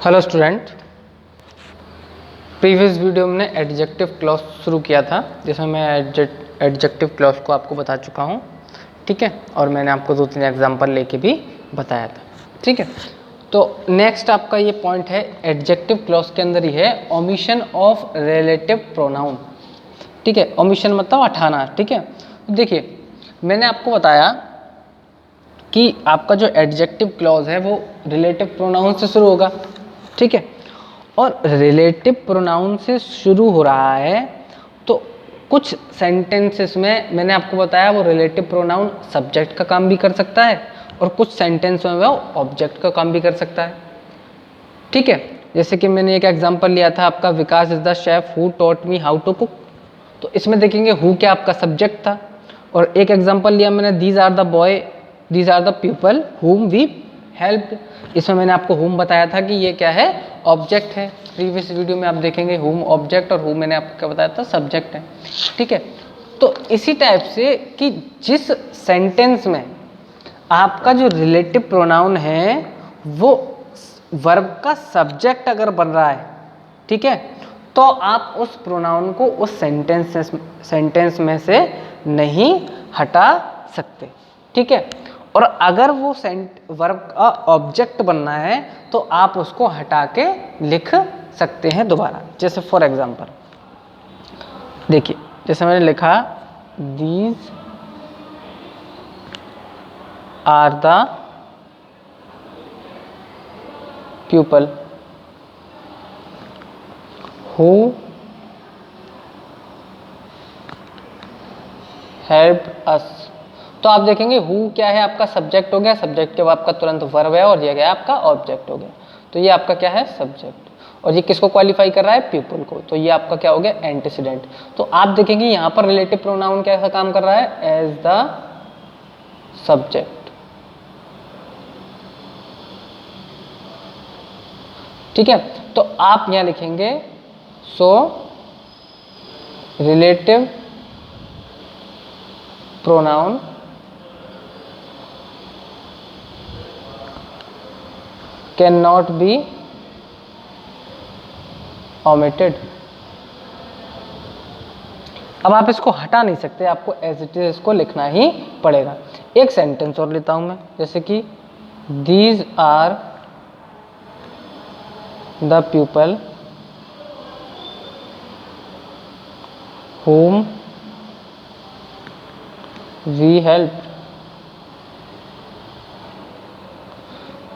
Hello student, previous video में adjective clause शुरू किया था जिसमें मैं एडजेक्टिव क्लॉज को आपको बता चुका हूँ। ठीक है, और मैंने आपको 2-3 एग्जांपल लेके भी बताया था। ठीक है, तो नेक्स्ट आपका ये पॉइंट है एडजेक्टिव क्लॉज के अंदर ही है ओमिशन ऑफ रिलेटिव प्रोनाउन। ठीक है, ओमिशन मतलब हटाना। ठीक है, देखिए मैंने आपको बताया कि आपका जो एडजेक्टिव क्लॉज है वो रिलेटिव प्रोनाउन से शुरू होगा। ठीक है, और रिलेटिव प्रोनाउन से शुरू हो रहा है तो कुछ सेंटेंसेस में मैंने आपको बताया वो रिलेटिव प्रोनाउन सब्जेक्ट का काम भी कर सकता है और कुछ सेंटेंस में वो ऑब्जेक्ट का काम भी कर सकता है। ठीक है, जैसे कि मैंने एक एग्जांपल लिया था आपका, Vikas is the chef who taught me how to cook. तो इसमें देखेंगे हु क्या आपका सब्जेक्ट था, और एक एग्जांपल लिया मैंने, these are the boy, these are the people whom we help. इसमें मैंने आपको हुम बताया था कि ये क्या है, ऑब्जेक्ट है। प्रीवियस वीडियो में आप देखेंगे हुम ऑब्जेक्ट और हुम मैंने आपको क्या बताया था, सब्जेक्ट है। ठीक है, तो इसी टाइप से कि जिस सेंटेंस में आपका जो रिलेटिव प्रोनाउन है वो वर्ब का सब्जेक्ट अगर बन रहा है, ठीक है, तो आप उस प्रोनाउन को उस सेंटेंस में से नहीं हटा सकते। ठीक है, और अगर वो वर्ब का ऑब्जेक्ट बनना है तो आप उसको हटा के लिख सकते हैं दोबारा। जैसे फॉर एग्जांपल देखिए, जैसे मैंने लिखा these are the people who help us. तो आप देखेंगे हु क्या है, आपका सब्जेक्ट हो गया, सब्जेक्ट के बाद आपका तुरंत वर्ब है और ये क्या है आपका ऑब्जेक्ट हो गया। तो ये आपका क्या है, सब्जेक्ट, और ये किसको क्वालिफाई कर रहा है, पीपल को। तो ये आपका क्या हो गया, एंटीसीडेंट। तो आप देखेंगे यहाँ पर रिलेटिव प्रोनाउन कैसा काम कर रहा है, एज द सब्जेक्ट। ठीक है, तो आप यहाँ लिखेंगे सो relative pronoun can not be omitted। अब आप इसको हटा नहीं सकते, आपको एज इट इज इसको लिखना ही पड़ेगा। एक सेंटेंस और लेता हूं मैं, जैसे कि these are the people whom we help.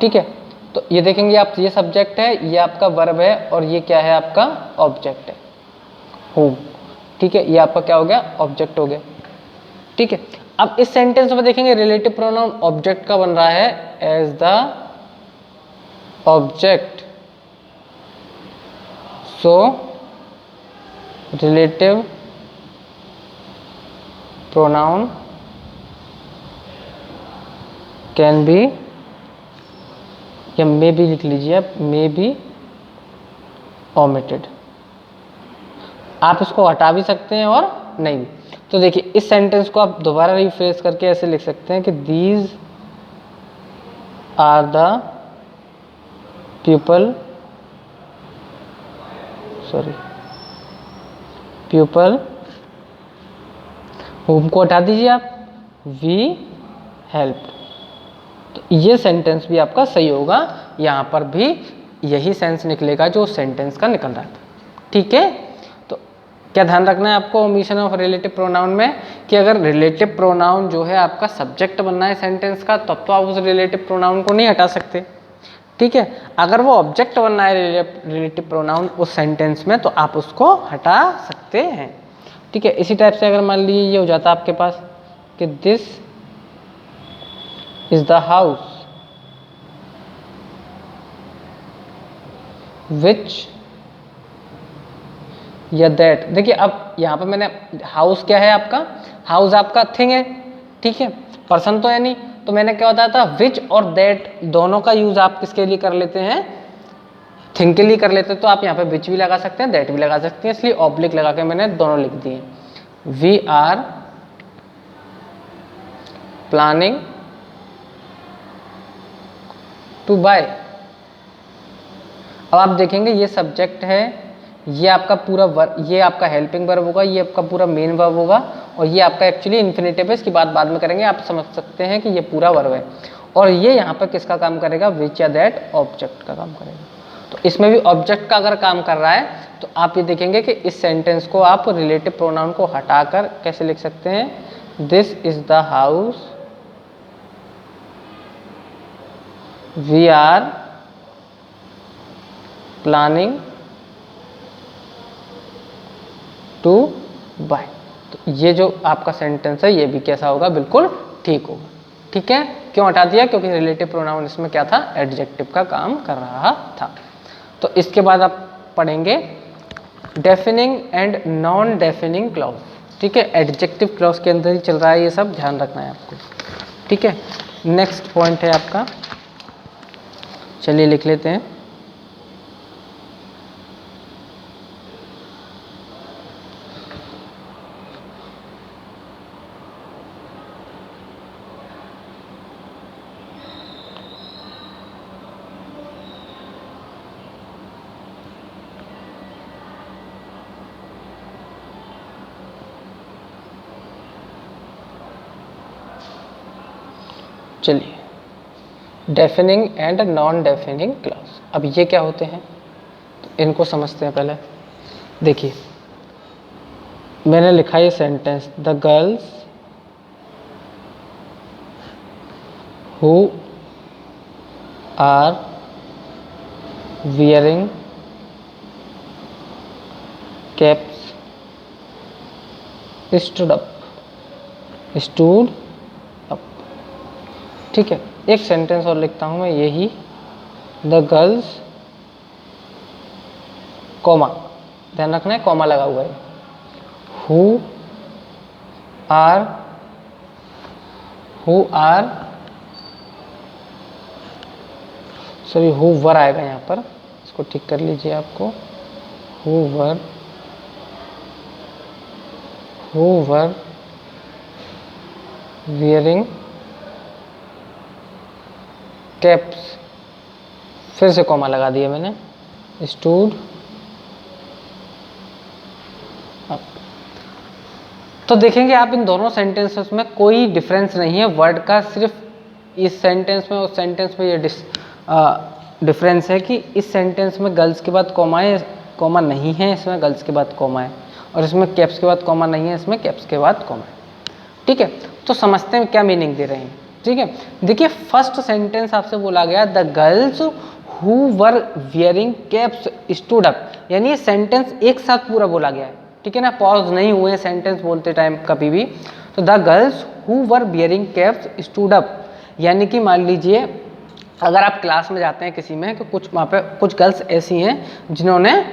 ठीक है, तो ये देखेंगे आप, ये सब्जेक्ट है, ये आपका वर्ब है और ये क्या है आपका ऑब्जेक्ट है, whom। ठीक है, ये आपका क्या हो गया, ऑब्जेक्ट हो गया। ठीक है, अब इस सेंटेंस में देखेंगे रिलेटिव प्रोनाउन ऑब्जेक्ट का बन रहा है, as the object so relative pronoun can be, या मे भी लिख लीजिए आप, मे बी omitted। आप इसको हटा भी सकते हैं और नहीं भी। तो देखिए इस सेंटेंस को आप दोबारा रिफ्रेश करके ऐसे लिख सकते हैं कि these are the people, people whom को हटा दीजिए आप, वी हेल्प। तो ये सेंटेंस भी आपका सही होगा, यहाँ पर भी यही सेंस निकलेगा जो सेंटेंस का निकल रहा था। ठीक है, तो क्या ध्यान रखना है आपको ओमिशन ऑफ रिलेटिव प्रोनाउन में, कि अगर रिलेटिव प्रोनाउन जो है आपका सब्जेक्ट बनना है सेंटेंस का, तब तो आप उस रिलेटिव प्रोनाउन को नहीं हटा सकते। ठीक है, अगर वो ऑब्जेक्ट बनना है रिलेटिव प्रोनाउन उस सेंटेंस में, तो आप उसको हटा सकते हैं। ठीक है, इसी टाइप से अगर मान लीजिए ये हो जाता आपके पास कि this is the house which या दैट। देखिए अब यहाँ पर मैंने, हाउस क्या है आपका, हाउस आपका थिंग है। ठीक है, पर्सन तो है नहीं, तो मैंने क्या बताया था, विच और दैट दोनों का यूज आप किसके लिए कर लेते हैं, थिंग के लिए कर लेते हैं। तो आप यहाँ पे विच भी लगा सकते हैं, दैट भी लगा सकते हैं, इसलिए ऑब्लिक लगा के मैंने दोनों लिख दिए। We are planning to buy. अब आप देखेंगे ये सब्जेक्ट है, ये आपका पूरा वर्ब, ये आपका हेल्पिंग वर्ब होगा, ये आपका पूरा मेन वर्ब होगा, और ये आपका एक्चुअली इन्फिनेटिव है, इसकी बात बाद में करेंगे। आप समझ सकते हैं कि ये पूरा वर्ब है, और ये यहाँ पर किसका काम करेगा, विच या दैट ऑब्जेक्ट का काम करेगा। तो इसमें भी ऑब्जेक्ट का अगर काम कर रहा है तो आप ये देखेंगे कि इस सेंटेंस को आप रिलेटिव प्रोनाउन को हटाकर कैसे लिख सकते हैं, this is the house we are planning to buy. तो ये जो आपका सेंटेंस है ये भी कैसा होगा, बिल्कुल ठीक होगा। ठीक है, क्यों हटा दिया, क्योंकि रिलेटिव प्रोनाउन इसमें क्या था, एडजेक्टिव का काम कर रहा था। तो इसके बाद आप पढ़ेंगे defining and non defining clause. ठीक है, एडजेक्टिव क्लॉज के अंदर ही चल रहा है ये सब, ध्यान रखना है आपको। ठीक है, नेक्स्ट पॉइंट है आपका, चलिए लिख लेते हैं। चलिए, defining and non defining clause. अब ये क्या होते हैं, तो इनको समझते हैं पहले। देखिए, मैंने लिखा ये sentence, the girls who are wearing caps stood up. ठीक है, एक सेंटेंस और लिखता हूं मैं, यही, द गर्ल्स, कॉमा, ध्यान रखना है कॉमा लगा हुआ है, who are sorry who were आएगा यहाँ पर, इसको ठीक कर लीजिए आपको, हु वर वियरिंग कैप्स, फिर से कॉमा लगा दिया मैंने, स्टूड अप। तो देखेंगे आप इन दोनों सेंटेंसेस में कोई डिफरेंस नहीं है वर्ड का, सिर्फ इस सेंटेंस में उस सेंटेंस में ये डिफरेंस है कि इस सेंटेंस में गर्ल्स के बाद कॉमा है, कॉमा नहीं है, इसमें गर्ल्स के बाद कॉमा है, और इसमें कैप्स के बाद कॉमा नहीं है, इसमें कैप्स के बाद कॉमा है। ठीक है, तो समझते हैं क्या मीनिंग दे रहे हैं। ठीक है, देखिए फर्स्ट सेंटेंस आपसे बोला गया, the girls who were wearing caps stood up, यानी ये सेंटेंस एक साथ पूरा बोला गया है। ठीक है ना, पॉज नहीं हुए सेंटेंस बोलते टाइम कभी भी। तो the girls who were wearing caps stood up, यानी कि मान लीजिए अगर आप क्लास में जाते हैं किसी में, तो कुछ वहाँ पे कुछ गर्ल्स ऐसी हैं जिन्होंने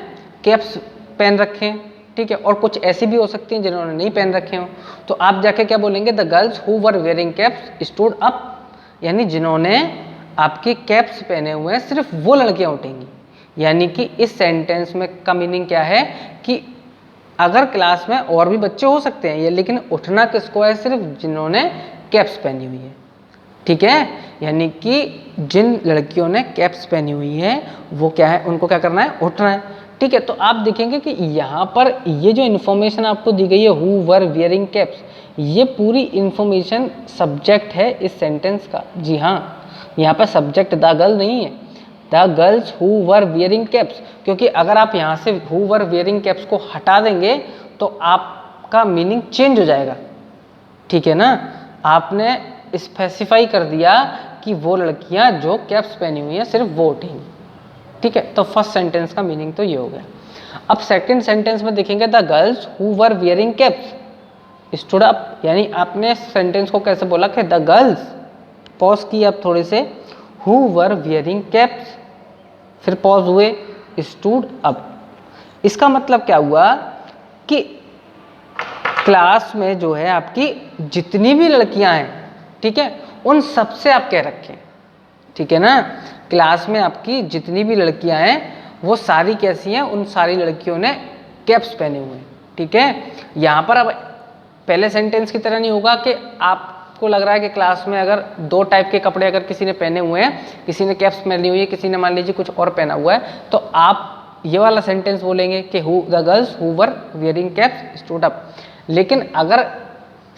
कैप्स पहन रखे हैं। ठीक है, और कुछ ऐसी भी हो सकती हैं जिन्होंने नहीं पहन रखे हो, तो आप जाके क्या बोलेंगे, the girls who were wearing caps stood up, यानी जिन्होंने आपके कैप्स पहने हुए हैं सिर्फ वो लड़कियां उठेंगी। यानी कि इस सेंटेंस में का मीनिंग क्या है कि अगर क्लास में और भी बच्चे हो सकते हैं ये, लेकिन उठना किसको है, सिर्फ जिन्होंने कैप्स पहनी हुई है। ठीक है, यानी कि जिन लड़कियों ने कैप्स पहनी हुई है वो क्या है, उनको क्या करना है, उठना है। ठीक है, तो आप देखेंगे कि यहाँ पर ये जो इन्फॉर्मेशन आपको दी गई है, हु वर वियरिंग कैप्स, ये पूरी इन्फॉर्मेशन सब्जेक्ट है इस सेंटेंस का। जी हाँ, यहाँ पर सब्जेक्ट द गर्ल नहीं है, the girls who were wearing caps, क्योंकि अगर आप यहाँ से हु वर वियरिंग कैप्स को हटा देंगे तो आपका मीनिंग चेंज हो जाएगा। ठीक है ना, आपने स्पेसिफाई कर दिया कि वो लड़कियां जो कैप्स पहनी हुई हैं सिर्फ वो उठेंगी। ठीक है, तो फर्स्ट सेंटेंस का मीनिंग तो ये हो गया। अब सेकंड सेंटेंस में देखेंगे, the girls who were wearing caps stood up, यानी आपने सेंटेंस को कैसे बोला कि द गर्ल्स, पॉज किए अब थोड़े से, हु वर वियरिंग कैप्स, फिर पॉज हुए, स्टूड अप। इसका मतलब क्या हुआ कि क्लास में जो है आपकी जितनी भी लड़कियां हैं, ठीक है, उन सबसे आप कह रखें। ठीक है ना, क्लास में आपकी जितनी भी लड़कियां हैं वो सारी कैसी हैं, उन सारी लड़कियों ने कैप्स पहने हुए हैं। ठीक है, यहाँ पर अब पहले सेंटेंस की तरह नहीं होगा कि आपको आपको लग रहा है कि क्लास में अगर 2 टाइप के कपड़े अगर किसी ने पहने हुए हैं, किसी ने कैप्स पहनी हुई है, किसी ने मान लीजिए कुछ और पहना हुआ है, तो आप ये वाला सेंटेंस बोलेंगे कि the girls who were wearing caps stood up. लेकिन अगर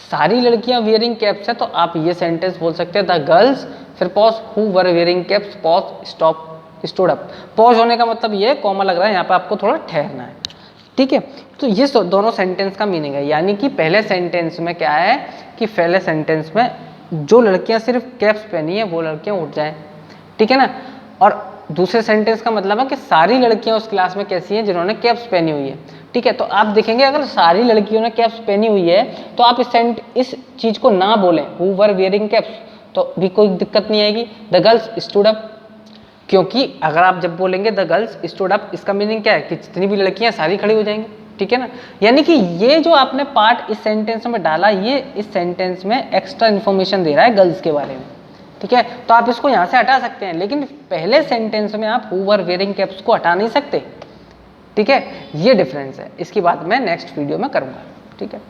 सारी लड़कियां वियरिंग कैप्स है तो आप ये सेंटेंस बोल सकते हैं द गर्ल्स फिर pause who were wearing caps pause stop stood up. Pause होने का मतलब ये कॉमा लग रहा है, यहाँ पे आपको थोड़ा ठहरना है, ठीक है। तो ये दोनों सेंटेंस का मीनिंग है, यानी कि पहले सेंटेंस में क्या है कि पहले सेंटेंस में जो लड़कियां सिर्फ कैप्स पहनी है वो लड़कियां उठ जाएं, ठीक है ना। और दूसरे सेंटेंस का मतलब है कि सारी लड़कियां उस क्लास में कैसी हैं जिन्होंने कैप्स पहनी हुई है, ठीक है। तो आप देखेंगे अगर सारी लड़कियों ने कैप्स पहनी हुई है तो आप इस चीज को ना बोलें हु वर वियरिंग कैप्स तो भी कोई दिक्कत नहीं आएगी। द गर्ल्स स्टूड अप, क्योंकि अगर आप जब बोलेंगे द गर्ल्स स्टूड अप, इसका मीनिंग क्या है कि जितनी भी लड़कियां सारी खड़ी हो जाएंगी, ठीक है ना। यानी कि ये जो आपने पार्ट इस सेंटेंस में डाला, ये इस सेंटेंस में एक्स्ट्रा इन्फॉर्मेशन दे रहा है गर्ल्स के बारे में, ठीक है। तो आप इसको यहाँ से हटा सकते हैं, लेकिन पहले सेंटेंस में आप हु वर वियरिंग कैप्स को हटा नहीं सकते, ठीक है। ये डिफरेंस है, इसकी बात मैं नेक्स्ट वीडियो में करूँगा, ठीक है।